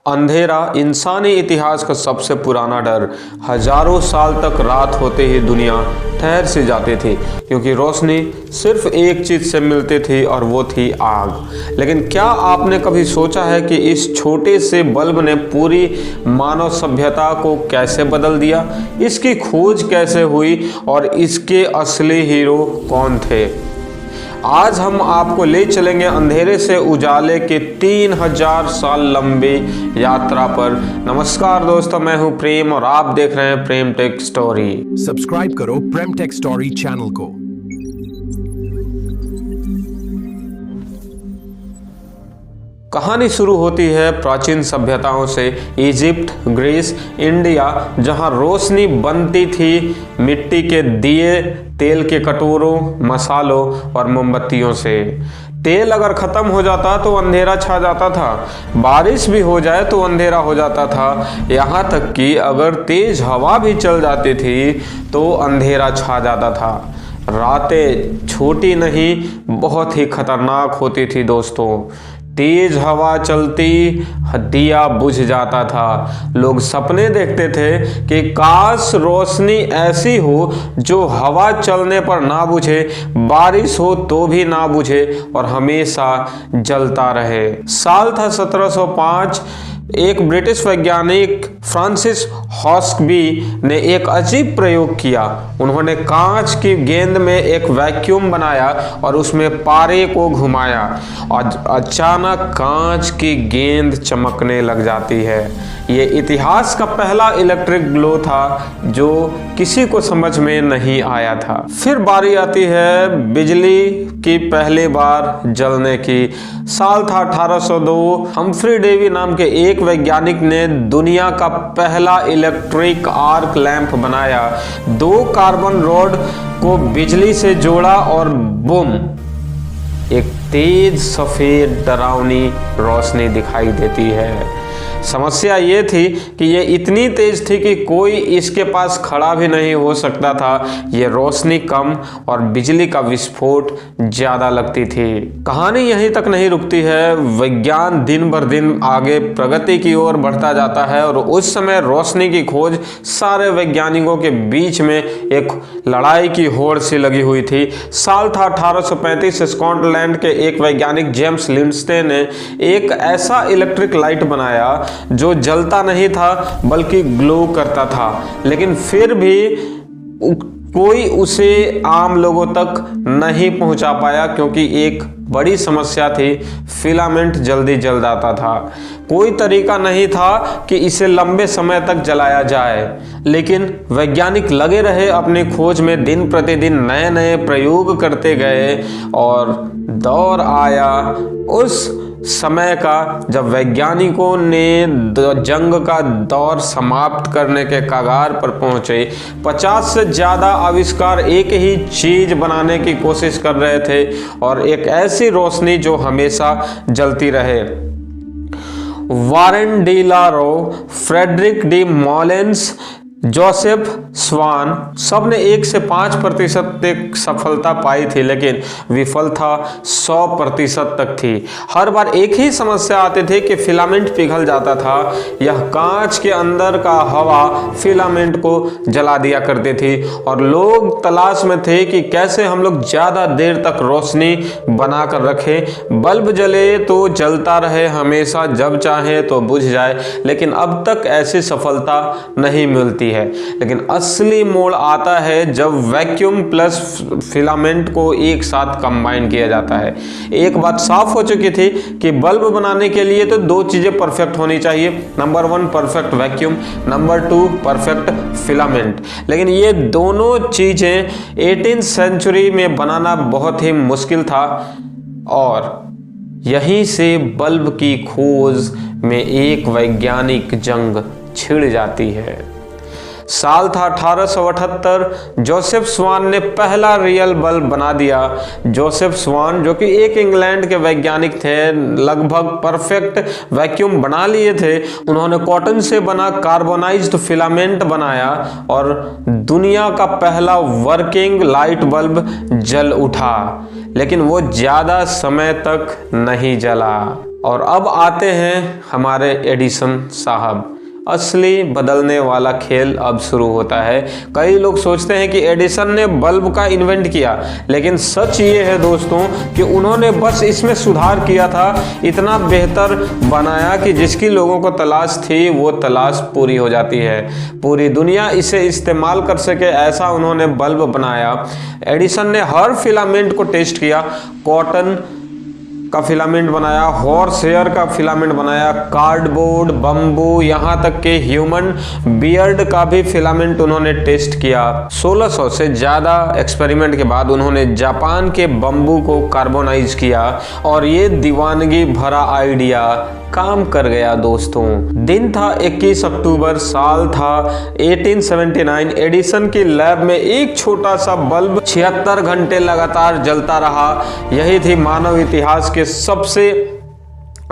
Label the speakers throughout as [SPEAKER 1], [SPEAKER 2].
[SPEAKER 1] अंधेरा इंसानी इतिहास का सबसे पुराना डर। हजारों साल तक रात होते ही दुनिया ठहर सी जाती थी, क्योंकि रोशनी सिर्फ एक चीज़ से मिलती थी और वो थी आग। लेकिन क्या आपने कभी सोचा है कि इस छोटे से बल्ब ने पूरी मानव सभ्यता को कैसे बदल दिया? इसकी खोज कैसे हुई और इसके असली हीरो कौन थे? आज हम आपको ले चलेंगे अंधेरे से उजाले के 3000 साल लंबी यात्रा पर। नमस्कार दोस्तों, मैं हूं प्रेम और आप देख रहे हैं प्रेम टेक स्टोरी।
[SPEAKER 2] सब्सक्राइब करो प्रेम टेक स्टोरी चैनल को।
[SPEAKER 1] कहानी शुरू होती है प्राचीन सभ्यताओं से। इजिप्ट, ग्रीस, इंडिया, जहां रोशनी बनती थी मिट्टी के दिए, तेल के कटोरों, मसालों और मोमबत्तियों से। तेल अगर ख़त्म हो जाता तो अंधेरा छा जाता था, बारिश भी हो जाए तो अंधेरा हो जाता था, यहाँ तक कि अगर तेज हवा भी चल जाती थी तो अंधेरा छा जाता था। रातें छोटी नहीं, बहुत ही खतरनाक होती थी दोस्तों। तेज हवा चलती, दिया बुझ जाता था। लोग सपने देखते थे कि काश रोशनी ऐसी हो जो हवा चलने पर ना बुझे, बारिश हो तो भी ना बुझे और हमेशा जलता रहे। साल था 1705। एक ब्रिटिश वैज्ञानिक फ्रांसिस हॉस्कबी ने एक अजीब प्रयोग किया। उन्होंने कांच की गेंद में एक वैक्यूम बनाया और उसमें पारे को घुमाया और अचानक कांच की गेंद चमकने लग जाती है। ये इतिहास का पहला इलेक्ट्रिक ग्लो था जो किसी को समझ में नहीं आया था। फिर बारी आती है बिजली की पहली बार जलने की। साल था 1802। हम्फ्री डेवी नाम के एक वैज्ञानिक ने दुनिया का पहला इलेक्ट्रिक आर्क लैंप बनाया। 2 कार्बन रॉड को बिजली से जोड़ा और बूम, एक तेज सफेद डरावनी रोशनी दिखाई देती है। समस्या ये थी कि ये इतनी तेज थी कि कोई इसके पास खड़ा भी नहीं हो सकता था। ये रोशनी कम और बिजली का विस्फोट ज़्यादा लगती थी। कहानी यहीं तक नहीं रुकती है। विज्ञान दिन भर दिन आगे प्रगति की ओर बढ़ता जाता है और उस समय रोशनी की खोज सारे वैज्ञानिकों के बीच में एक लड़ाई की होड़ सी लगी हुई थी। साल था 1835। स्कॉटलैंड के एक वैज्ञानिक जेम्स लिंडसे ने एक ऐसा इलेक्ट्रिक लाइट बनाया जो जलता नहीं था बल्कि ग्लो करता था, लेकिन फिर भी कोई उसे आम लोगों तक नहीं पहुंचा पाया, क्योंकि एक बड़ी समस्या थी, फिलामेंट जल्दी जल जाता था। कोई तरीका नहीं था कि इसे लंबे समय तक जलाया जाए। लेकिन वैज्ञानिक लगे रहे अपनी खोज में, दिन प्रतिदिन नए नए प्रयोग करते गए और दौर आया उस समय का जब वैज्ञानिकों ने जंग का दौर समाप्त करने के कगार पर पहुंचे। 50 से ज़्यादा आविष्कार एक ही चीज़ बनाने की कोशिश कर रहे थे और एक ऐसी रोशनी जो हमेशा जलती रहे। Warren de la Rue, Frederick de Moleyns, Joseph Swan, सब ने 1 से 5% तक सफलता पाई थी, लेकिन विफलता 100% तक थी। हर बार एक ही समस्या आती थी कि फिलामेंट पिघल जाता था। यह कांच के अंदर का हवा फिलामेंट को जला दिया करती थी और लोग तलाश में थे कि कैसे हम लोग ज़्यादा देर तक रोशनी बना कर रखें। बल्ब जले तो जलता रहे हमेशा, जब चाहे तो बुझ जाए, लेकिन अब तक ऐसी सफलता नहीं मिलती है। लेकिन असली मोड़ आता है जब वैक्यूम प्लस फिलामेंट को एक साथ कंबाइन किया जाता है। एक बात साफ हो चुकी थी कि बल्ब बनाने के लिए तो 2 चीजें परफेक्ट होनी चाहिए। Number 1 perfect vacuum, number 2 perfect filament. लेकिन ये दोनों चीजें 18th सेंचुरी में बनाना बहुत ही मुश्किल था और यहीं से बल्ब की खोज में एक वैज्ञानिक जंग छिड़ जाती है। साल था 1878। जोसेफ स्वान ने पहला रियल बल्ब बना दिया। जोसेफ स्वान, जो कि एक इंग्लैंड के वैज्ञानिक थे, लगभग परफेक्ट वैक्यूम बना लिए थे। उन्होंने कॉटन से बना कार्बोनाइज्ड फिलामेंट बनाया और दुनिया का पहला वर्किंग लाइट बल्ब जल उठा, लेकिन वो ज़्यादा समय तक नहीं जला। और अब आते हैं हमारे एडिसन साहब। असली बदलने वाला खेल अब शुरू होता है। कई लोग सोचते हैं कि एडिसन ने बल्ब का इन्वेंट किया, लेकिन सच ये है दोस्तों कि उन्होंने बस इसमें सुधार किया था, इतना बेहतर बनाया कि जिसकी लोगों को तलाश थी वो तलाश पूरी हो जाती है। पूरी दुनिया इसे इस्तेमाल कर सके ऐसा उन्होंने बल्ब बनाया। एडिसन ने हर फिलामेंट को टेस्ट किया। कॉटन का फिलामेंट बनाया, हॉर्स हेयर का फिलामेंट बनाया, कार्डबोर्ड, बम्बू, यहाँ तक कि ह्यूमन बियर्ड का भी फिलामेंट उन्होंने टेस्ट किया। 1600 से ज़्यादा एक्सपेरिमेंट के बाद उन्होंने जापान के बम्बू को कार्बोनाइज किया और ये दीवानगी भरा आइडिया काम कर गया दोस्तों। दिन था 21 अक्टूबर, साल था 1879। एडिसन की लैब में एक छोटा सा बल्ब 76 घंटे लगातार जलता रहा। यही थी मानव इतिहास के सबसे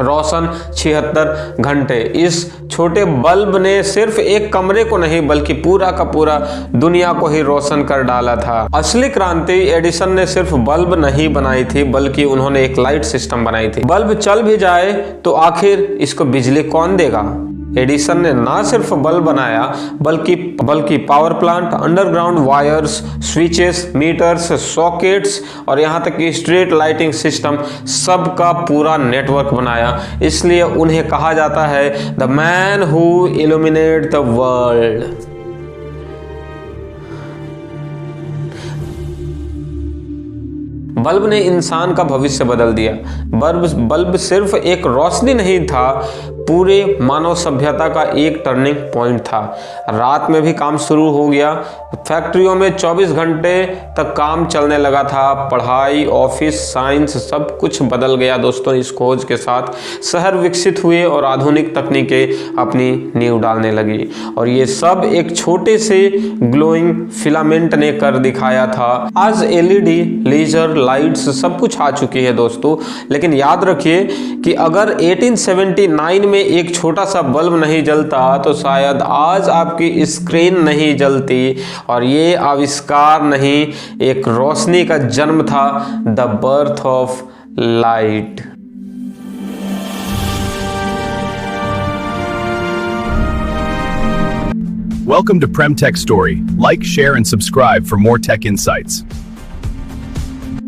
[SPEAKER 1] रोशन 76 घंटे। इस छोटे बल्ब ने सिर्फ एक कमरे को नहीं बल्कि पूरा का पूरा दुनिया को ही रोशन कर डाला था। असली क्रांति एडिसन ने सिर्फ बल्ब नहीं बनाई थी बल्कि उन्होंने एक लाइट सिस्टम बनाई थी। बल्ब चल भी जाए तो आखिर इसको बिजली कौन देगा। एडिसन ने ना सिर्फ बल्ब बनाया बल्कि power plant, underground wires, switches, meters, sockets और यहाँ तक कि स्ट्रीट लाइटिंग सिस्टम, सबका पूरा नेटवर्क बनाया। इसलिए उन्हें कहा जाता है the man who illuminate the world. Bulb ने इंसान का भविष्य बदल दिया। बल्ब सिर्फ एक रोशनी नहीं था, पूरे मानव सभ्यता का एक टर्निंग पॉइंट था। रात में भी काम शुरू हो गया। फैक्ट्रियों में 24 घंटे तक काम चलने लगा था। पढ़ाई, ऑफिस, साइंस, सब कुछ बदल गया दोस्तों इस खोज के साथ। शहर विकसित हुए और आधुनिक तकनीकें अपनी नींव डालने लगी और ये सब एक छोटे से ग्लोइंग फिलामेंट ने कर दिखाया था। आज एलईडी, लेजर, लाइट्स सब कुछ आ चुकी है दोस्तों, लेकिन याद रखिए कि अगर 1879 में एक छोटा सा बल्ब नहीं जलता तो शायद आज आपकी स्क्रीन नहीं जलती। और ये आविष्कार नहीं, एक रोशनी का जन्म था, the birth of light.
[SPEAKER 2] Welcome to Prem Tech Story. Like, share, and subscribe for more tech insights.